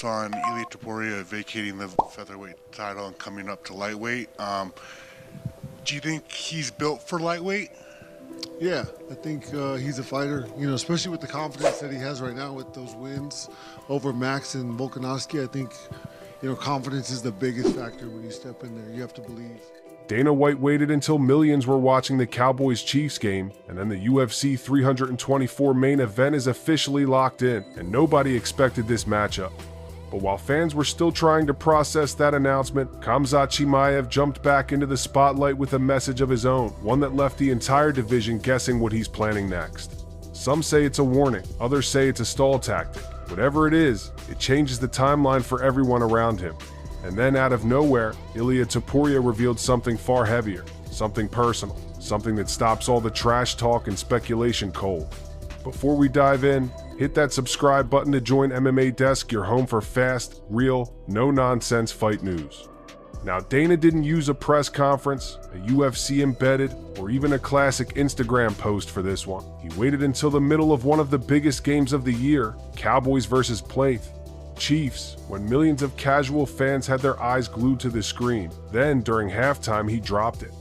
On Ilia Topuria vacating the featherweight title and coming up to lightweight. Do you think he's built for lightweight? Yeah, I think he's a fighter, especially with the confidence that he has right now with those wins over Max and Volkanovski. I think, confidence is the biggest factor when you step in there. You have to believe. Dana White waited until millions were watching the Cowboys-Chiefs game, and then the UFC 324 main event is officially locked in, and nobody expected this matchup. But while fans were still trying to process that announcement, Khamzat Chimaev jumped back into the spotlight with a message of his own, one that left the entire division guessing what he's planning next. Some say it's a warning, others say it's a stall tactic. Whatever it is, it changes the timeline for everyone around him. And then out of nowhere, Ilia Topuria revealed something far heavier, something personal, something that stops all the trash talk and speculation cold. Before we dive in, hit that subscribe button to join MMA Desk, your home for fast, real, no-nonsense fight news. Now, Dana didn't use a press conference, a UFC embedded, or even a classic Instagram post for this one. He waited until the middle of one of the biggest games of the year, Cowboys versus Plath. Chiefs, when millions of casual fans had their eyes glued to the screen. Then, during halftime, he dropped it.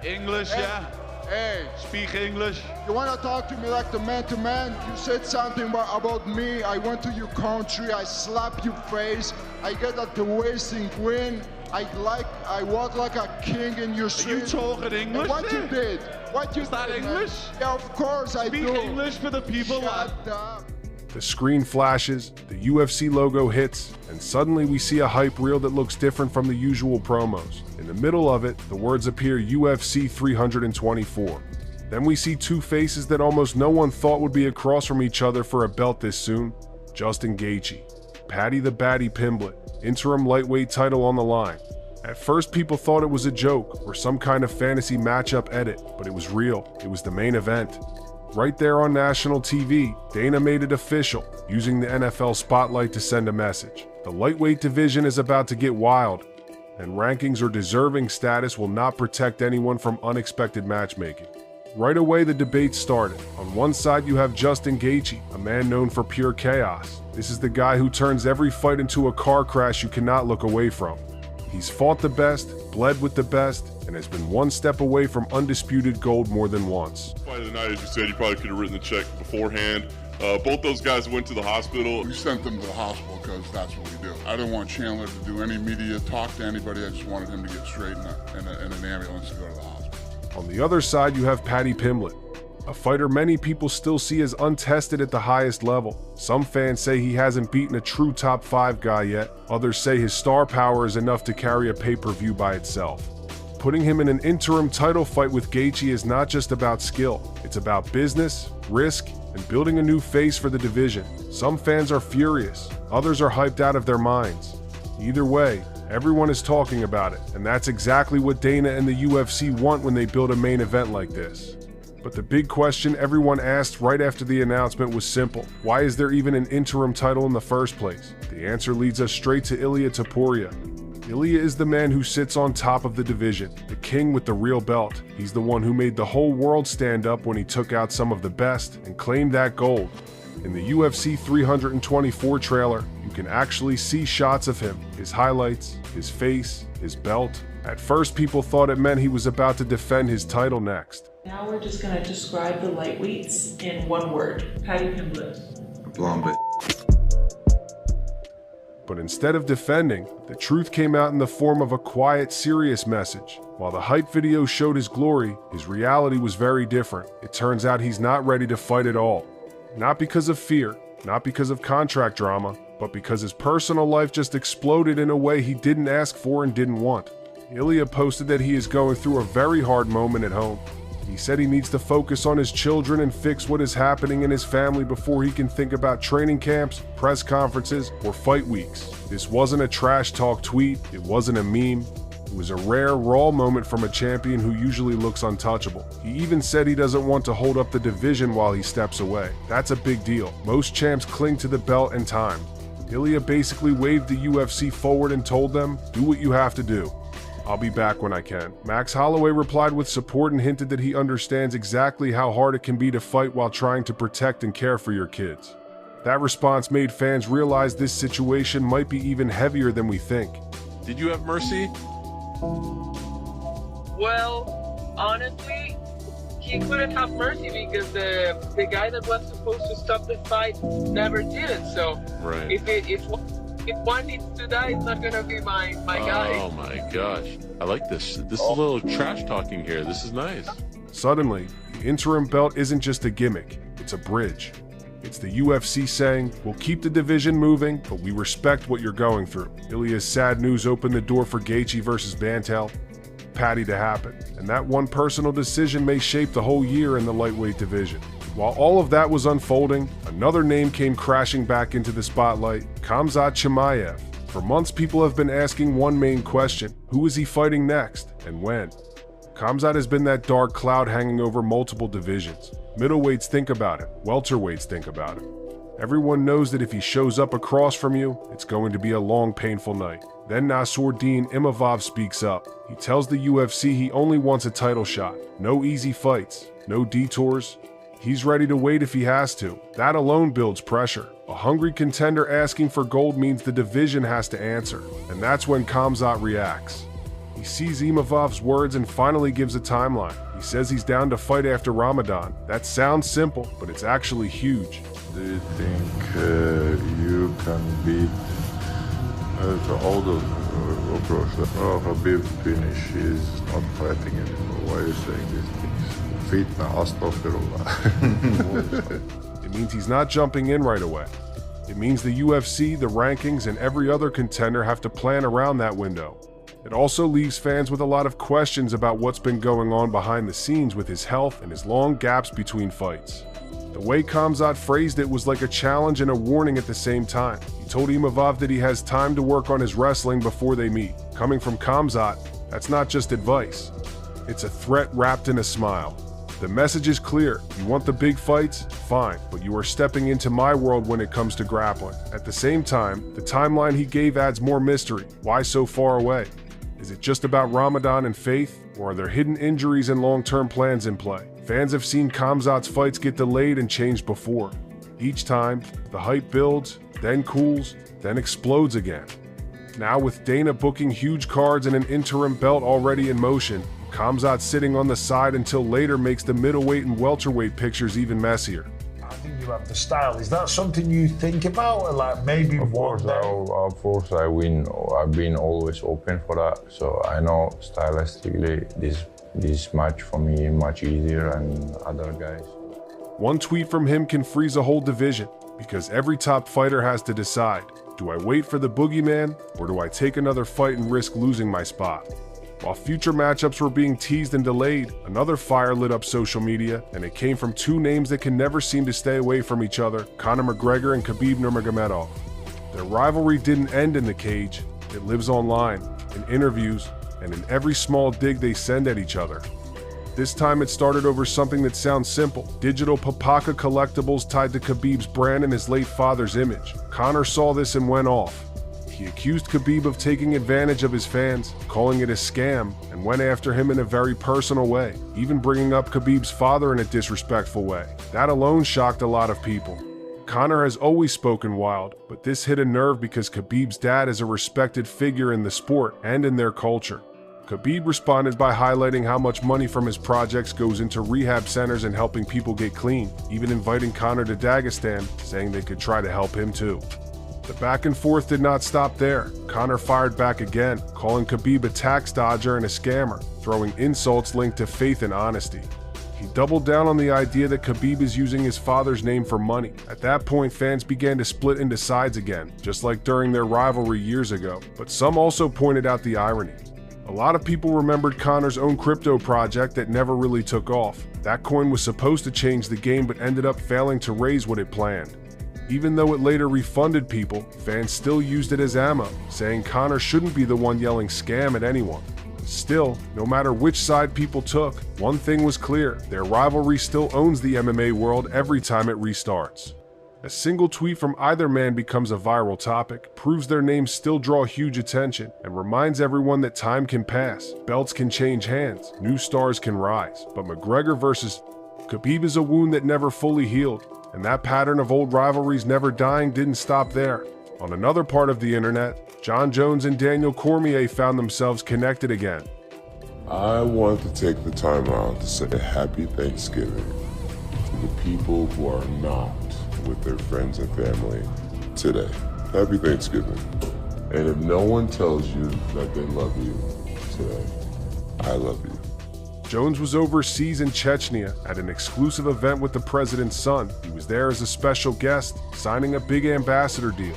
English, yeah? Hey, Speak English. you want to talk to me like the man-to-man? You said something about me. I went to your country. I slap your face. I get at the waist and win. I walk like a king in your Are street. you talking English? And what there? you did? What you Is that did, man. English? Yeah, of course I Speak do. English for the people. Shut up. The screen flashes, the UFC logo hits, and suddenly we see a hype reel that looks different from the usual promos. In the middle of it, the words appear UFC 324. Then we see two faces that almost no one thought would be across from each other for a belt this soon. Justin Gaethje, Paddy the Baddy Pimblett, interim lightweight title on the line. At first people thought it was a joke or some kind of fantasy matchup edit, but it was real. It was the main event. Right there on national TV, Dana made it official, using the NFL spotlight to send a message. The lightweight division is about to get wild, and rankings or deserving status will not protect anyone from unexpected matchmaking. Right away, the debate started. On one side, you have Justin Gaethje, a man known for pure chaos. This is the guy who turns every fight into a car crash you cannot look away from. He's fought the best, bled with the best, and has been one step away from undisputed gold more than once. Fight of the night, as you said, you probably could have written the check beforehand. Both those guys went to the hospital. We sent them to the hospital because that's what we do. I didn't want Chandler to do any media, talk to anybody. I just wanted him to get straight in an ambulance to go to the hospital. On the other side, you have Paddy Pimblett, a fighter many people still see as untested at the highest level. Some fans say he hasn't beaten a true top 5 guy yet. Others say his star power is enough to carry a pay-per-view by itself. Putting him in an interim title fight with Gaethje is not just about skill. It's about business, risk, and building a new face for the division. Some fans are furious. Others are hyped out of their minds. Either way, everyone is talking about it, and that's exactly what Dana and the UFC want when they build a main event like this. But the big question everyone asked right after the announcement was simple. Why is there even an interim title in the first place? The answer leads us straight to Ilia Topuria. Ilia is the man who sits on top of the division, the king with the real belt. He's the one who made the whole world stand up when he took out some of the best and claimed that gold. In the UFC 324 trailer, you can actually see shots of him, his highlights, his face, his belt. At first, people thought it meant he was about to defend his title next. Now we're just going to describe the lightweights in one word. Paddy Pimblett. Blonde bit. But instead of defending, the truth came out in the form of a quiet, serious message. While the hype video showed his glory, his reality was very different. It turns out he's not ready to fight at all. Not because of fear, not because of contract drama, but because his personal life just exploded in a way he didn't ask for and didn't want. Ilia posted that he is going through a very hard moment at home. He said he needs to focus on his children and fix what is happening in his family before he can think about training camps, press conferences, or fight weeks. This wasn't a trash talk tweet, it wasn't a meme. It was a rare, raw moment from a champion who usually looks untouchable. He even said he doesn't want to hold up the division while he steps away. That's a big deal. Most champs cling to the belt and time. Ilia basically waved the UFC forward and told them, do what you have to do. I'll be back when I can. Max Holloway replied with support and hinted that he understands exactly how hard it can be to fight while trying to protect and care for your kids. That response made fans realize this situation might be even heavier than we think. Did you have mercy? Well, honestly, he couldn't have mercy because the guy that was supposed to stop the fight never did it. So Right. if one needs to die, it's not gonna be my guy. Oh my gosh. I like this. This is a little trash talking here. This is nice. Suddenly, the interim belt isn't just a gimmick, it's a bridge. It's the UFC saying, we'll keep the division moving, but we respect what you're going through. Ilya's sad news opened the door for Gaethje versus Bantel, Paddy to happen, and that one personal decision may shape the whole year in the lightweight division. While all of that was unfolding, another name came crashing back into the spotlight, Khamzat Chimaev. For months, people have been asking one main question: who is he fighting next, and when? Khamzat has been that dark cloud hanging over multiple divisions. Middleweights think about him, welterweights think about him. Everyone knows that if he shows up across from you, it's going to be a long, painful night. Then Nassourdine Imavov speaks up. He tells the UFC he only wants a title shot. No easy fights, no detours. He's ready to wait if he has to. That alone builds pressure. A hungry contender asking for gold means the division has to answer. And that's when Khamzat reacts. He sees Imavov's words and finally gives a timeline. He says he's down to fight after Ramadan. That sounds simple, but it's actually huge. Do you think you can beat the oldest approach? Oh, Habib finish, he's not fighting anymore. Why are you saying these things? Fitna, astaghfirullah. It means he's not jumping in right away. It means the UFC, the rankings, and every other contender have to plan around that window. It also leaves fans with a lot of questions about what's been going on behind the scenes with his health and his long gaps between fights. The way Khamzat phrased it was like a challenge and a warning at the same time. He told Imavov that he has time to work on his wrestling before they meet. Coming from Khamzat, that's not just advice. It's a threat wrapped in a smile. The message is clear. You want the big fights? Fine, but you are stepping into my world when it comes to grappling. At the same time, the timeline he gave adds more mystery. Why so far away? Is it just about Ramadan and faith, or are there hidden injuries and long-term plans in play? Fans have seen Khamzat's fights get delayed and changed before. Each time, the hype builds, then cools, then explodes again. Now with Dana booking huge cards and an interim belt already in motion, Khamzat sitting on the side until later makes the middleweight and welterweight pictures even messier. I think you have the style. Is that something you think about? Or like maybe Of course, I've been always open for that. So I know stylistically this match for me much easier than other guys. One tweet from him can freeze a whole division, because every top fighter has to decide, do I wait for the boogeyman, or do I take another fight and risk losing my spot? While future matchups were being teased and delayed, another fire lit up social media, and it came from two names that can never seem to stay away from each other, Conor McGregor and Khabib Nurmagomedov. Their rivalry didn't end in the cage, it lives online, in interviews, and in every small dig they send at each other. This time it started over something that sounds simple, digital Papaka collectibles tied to Khabib's brand and his late father's image. Conor saw this and went off. He accused Khabib of taking advantage of his fans, calling it a scam, and went after him in a very personal way, even bringing up Khabib's father in a disrespectful way. That alone shocked a lot of people. Conor has always spoken wild, but this hit a nerve because Khabib's dad is a respected figure in the sport and in their culture. Khabib responded by highlighting how much money from his projects goes into rehab centers and helping people get clean, even inviting Conor to Dagestan, saying they could try to help him too. The back and forth did not stop there. Conor fired back again, calling Khabib a tax dodger and a scammer, throwing insults linked to faith and honesty. He doubled down on the idea that Khabib is using his father's name for money. At that point, fans began to split into sides again, just like during their rivalry years ago. But some also pointed out the irony. A lot of people remembered Conor's own crypto project that never really took off. That coin was supposed to change the game but ended up failing to raise what it planned. Even though it later refunded people, fans still used it as ammo, saying Conor shouldn't be the one yelling scam at anyone. Still, no matter which side people took, one thing was clear: their rivalry still owns the MMA world every time it restarts. A single tweet from either man becomes a viral topic, proves their names still draw huge attention, and reminds everyone that time can pass, belts can change hands, new stars can rise. But McGregor versus Khabib is a wound that never fully healed. And that pattern of old rivalries never dying didn't stop there. On another part of the internet, Jon Jones and Daniel Cormier found themselves connected again. I want to take the time out to say a happy Thanksgiving to the people who are not with their friends and family today. Happy Thanksgiving. And if no one tells you that they love you today, I love you. Jones was overseas in Chechnya at an exclusive event with the president's son. He was there as a special guest, signing a big ambassador deal.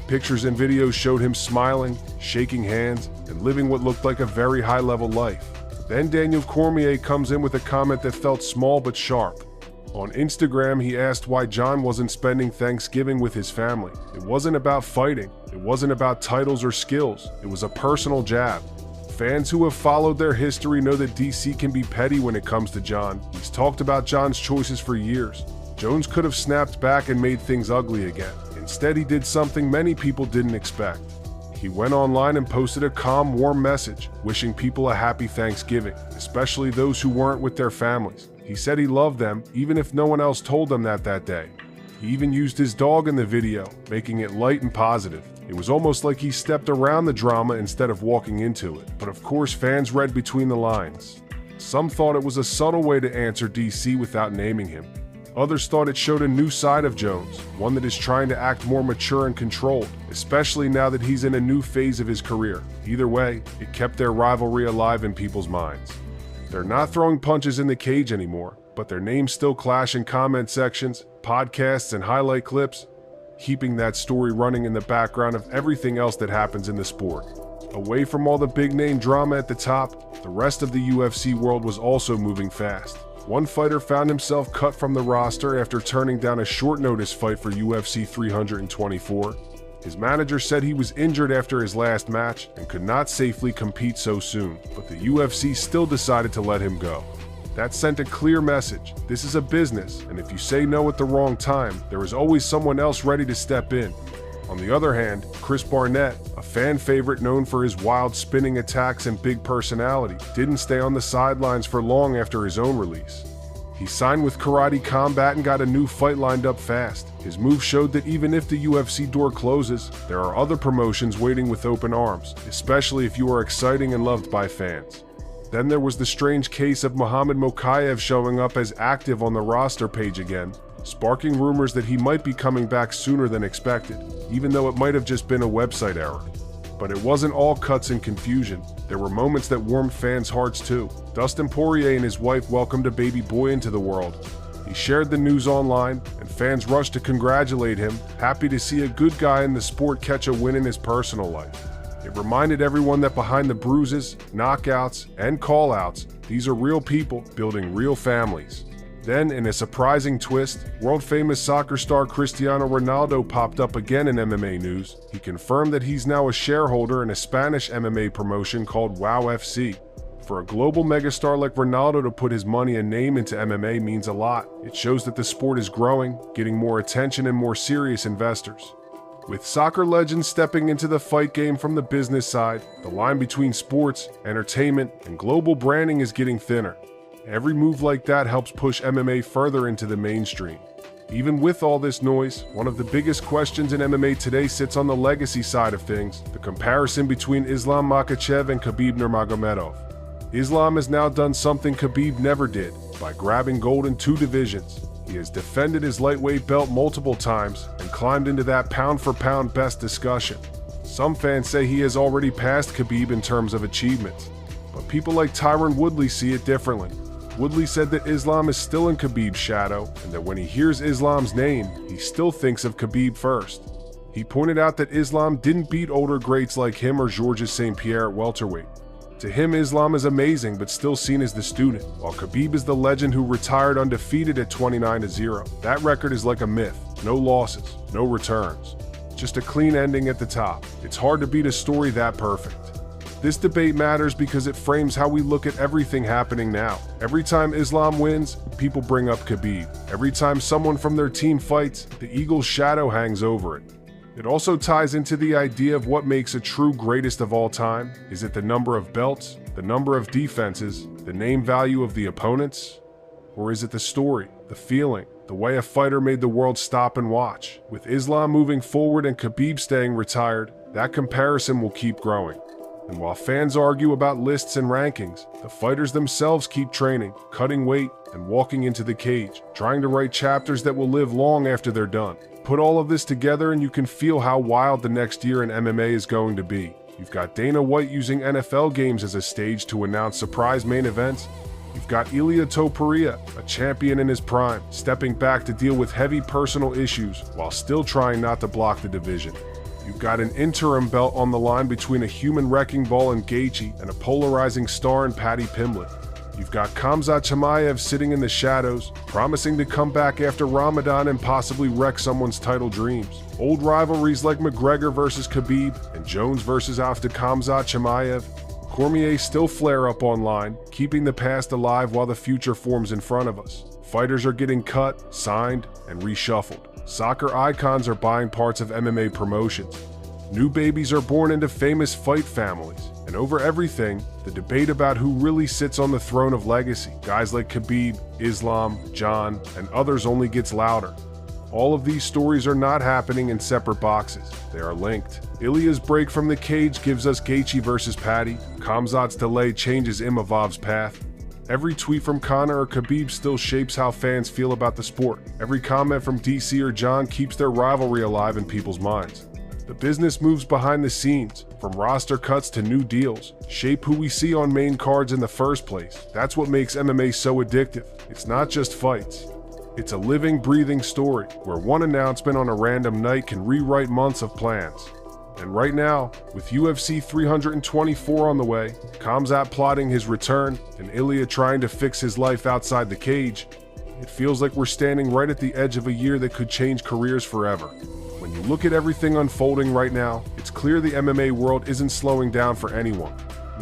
Pictures and videos showed him smiling, shaking hands, and living what looked like a very high-level life. Then Daniel Cormier comes in with a comment that felt small but sharp. On Instagram, he asked why Jon wasn't spending Thanksgiving with his family. It wasn't about fighting. It wasn't about titles or skills. It was a personal jab. Fans who have followed their history know that DC can be petty when it comes to Jon. He's talked about Jon's choices for years. Jones could have snapped back and made things ugly again. Instead, he did something many people didn't expect. He went online and posted a calm, warm message, wishing people a happy Thanksgiving, especially those who weren't with their families. He said he loved them, even if no one else told them that day. He even used his dog in the video, making it light and positive. It was almost like he stepped around the drama instead of walking into it. But of course, fans read between the lines. Some thought it was a subtle way to answer DC without naming him. Others thought it showed a new side of Jones, one that is trying to act more mature and controlled, especially now that he's in a new phase of his career. Either way, it kept their rivalry alive in people's minds. They're not throwing punches in the cage anymore, but their names still clash in comment sections, podcasts, and highlight clips, keeping that story running in the background of everything else that happens in the sport. Away from all the big-name drama at the top, the rest of the UFC world was also moving fast. One fighter found himself cut from the roster after turning down a short-notice fight for UFC 324. His manager said he was injured after his last match and could not safely compete so soon, but the UFC still decided to let him go. That sent a clear message. This is a business, and if you say no at the wrong time, there is always someone else ready to step in. On the other hand, Chris Barnett, a fan favorite known for his wild spinning attacks and big personality, didn't stay on the sidelines for long after his own release. He signed with Karate Combat and got a new fight lined up fast. His move showed that even if the UFC door closes, there are other promotions waiting with open arms, especially if you are exciting and loved by fans. Then there was the strange case of Muhammad Mokaev showing up as active on the roster page again, sparking rumors that he might be coming back sooner than expected, even though it might have just been a website error. But it wasn't all cuts and confusion. There were moments that warmed fans' hearts too. Dustin Poirier and his wife welcomed a baby boy into the world. He shared the news online, and fans rushed to congratulate him, happy to see a good guy in the sport catch a win in his personal life. It reminded everyone that behind the bruises, knockouts, and call-outs, these are real people building real families. Then, in a surprising twist, world-famous soccer star Cristiano Ronaldo popped up again in MMA news. He confirmed that he's now a shareholder in a Spanish MMA promotion called WOW FC. For a global megastar like Ronaldo to put his money and name into MMA means a lot. It shows that the sport is growing, getting more attention and more serious investors. With soccer legends stepping into the fight game from the business side, the line between sports, entertainment, and global branding is getting thinner. Every move like that helps push MMA further into the mainstream. Even with all this noise, one of the biggest questions in MMA today sits on the legacy side of things, the comparison between Islam Makhachev and Khabib Nurmagomedov. Islam has now done something Khabib never did, by grabbing gold in 2 divisions. He has defended his lightweight belt multiple times and climbed into that pound-for-pound best discussion. Some fans say he has already passed Khabib in terms of achievements, but people like Tyron Woodley see it differently. Woodley said that Islam is still in Khabib's shadow, and that when he hears Islam's name, he still thinks of Khabib first. He pointed out that Islam didn't beat older greats like him or Georges St. Pierre at welterweight. To him, Islam is amazing but still seen as the student, while Khabib is the legend who retired undefeated at 29-0. That record is like a myth. No losses, no returns. Just a clean ending at the top. It's hard to beat a story that perfect. This debate matters because it frames how we look at everything happening now. Every time Islam wins, people bring up Khabib. Every time someone from their team fights, the Eagle's shadow hangs over it. It also ties into the idea of what makes a true greatest of all time. Is it the number of belts, the number of defenses, the name value of the opponents? Or is it the story, the feeling, the way a fighter made the world stop and watch. With Islam moving forward and Khabib staying retired, that comparison will keep growing. And while fans argue about lists and rankings, the fighters themselves keep training, cutting weight, and walking into the cage, trying to write chapters that will live long after they're done. Put all of this together and you can feel how wild the next year in MMA is going to be. You've got Dana White using NFL games as a stage to announce surprise main events. You've got Ilia Topuria, a champion in his prime, stepping back to deal with heavy personal issues while still trying not to block the division. You've got an interim belt on the line between a human wrecking ball in Gaethje and a polarizing star in Paddy Pimblett. You've got Khamzat Chimaev sitting in the shadows, promising to come back after Ramadan and possibly wreck someone's title dreams. Old rivalries like McGregor versus Khabib and Jones versus after Khamzat Chimaev. Cormier still flare up online, keeping the past alive while the future forms in front of us. Fighters are getting cut, signed, and reshuffled. Soccer icons are buying parts of MMA promotions. New babies are born into famous fight families. And over everything, the debate about who really sits on the throne of legacy. Guys like Khabib, Islam, John, and others only gets louder. All of these stories are not happening in separate boxes. They are linked. Ilia's break from the cage gives us Gaethje versus Paddy. Khamzat's delay changes Imavov's path. Every tweet from Conor or Khabib still shapes how fans feel about the sport. Every comment from DC or John keeps their rivalry alive in people's minds. The business moves behind the scenes, from roster cuts to new deals, shape who we see on main cards in the first place. That's what makes MMA so addictive. It's not just fights. It's a living, breathing story where one announcement on a random night can rewrite months of plans. And right now, with UFC 324 on the way, Khamzat plotting his return, and Ilia trying to fix his life outside the cage, it feels like we're standing right at the edge of a year that could change careers forever. When you look at everything unfolding right now, it's clear the MMA world isn't slowing down for anyone.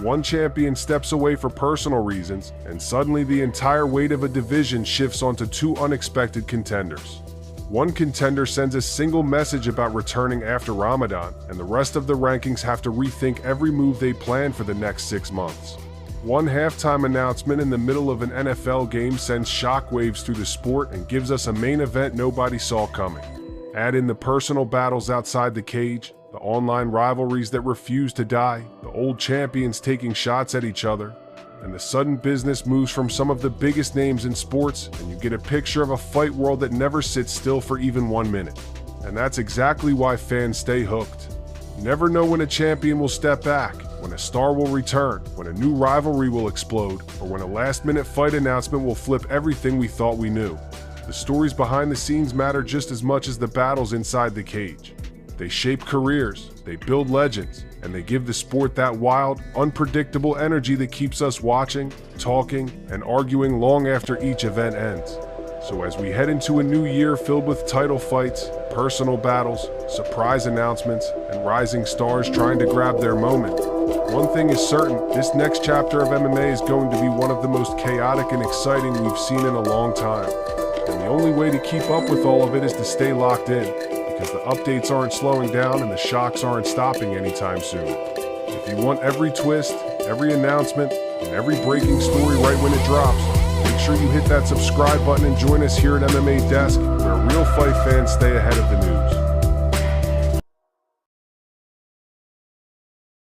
One champion steps away for personal reasons, and suddenly the entire weight of a division shifts onto two unexpected contenders. One contender sends a single message about returning after Ramadan, and the rest of the rankings have to rethink every move they plan for the next 6 months. One halftime announcement in the middle of an NFL game sends shockwaves through the sport and gives us a main event nobody saw coming. Add in the personal battles outside the cage, the online rivalries that refuse to die, the old champions taking shots at each other, and the sudden business moves from some of the biggest names in sports, and you get a picture of a fight world that never sits still for even 1 minute. And that's exactly why fans stay hooked. You never know when a champion will step back, when a star will return, when a new rivalry will explode, or when a last-minute fight announcement will flip everything we thought we knew. The stories behind the scenes matter just as much as the battles inside the cage. They shape careers, they build legends, and they give the sport that wild, unpredictable energy that keeps us watching, talking, and arguing long after each event ends. So as we head into a new year filled with title fights, personal battles, surprise announcements, and rising stars trying to grab their moment, one thing is certain, this next chapter of MMA is going to be one of the most chaotic and exciting we've seen in a long time. And the only way to keep up with all of it is to stay locked in, because the updates aren't slowing down and the shocks aren't stopping anytime soon. If you want every twist, every announcement, and every breaking story right when it drops, make sure you hit that subscribe button and join us here at MMA Desk, where real fight fans stay ahead of the news.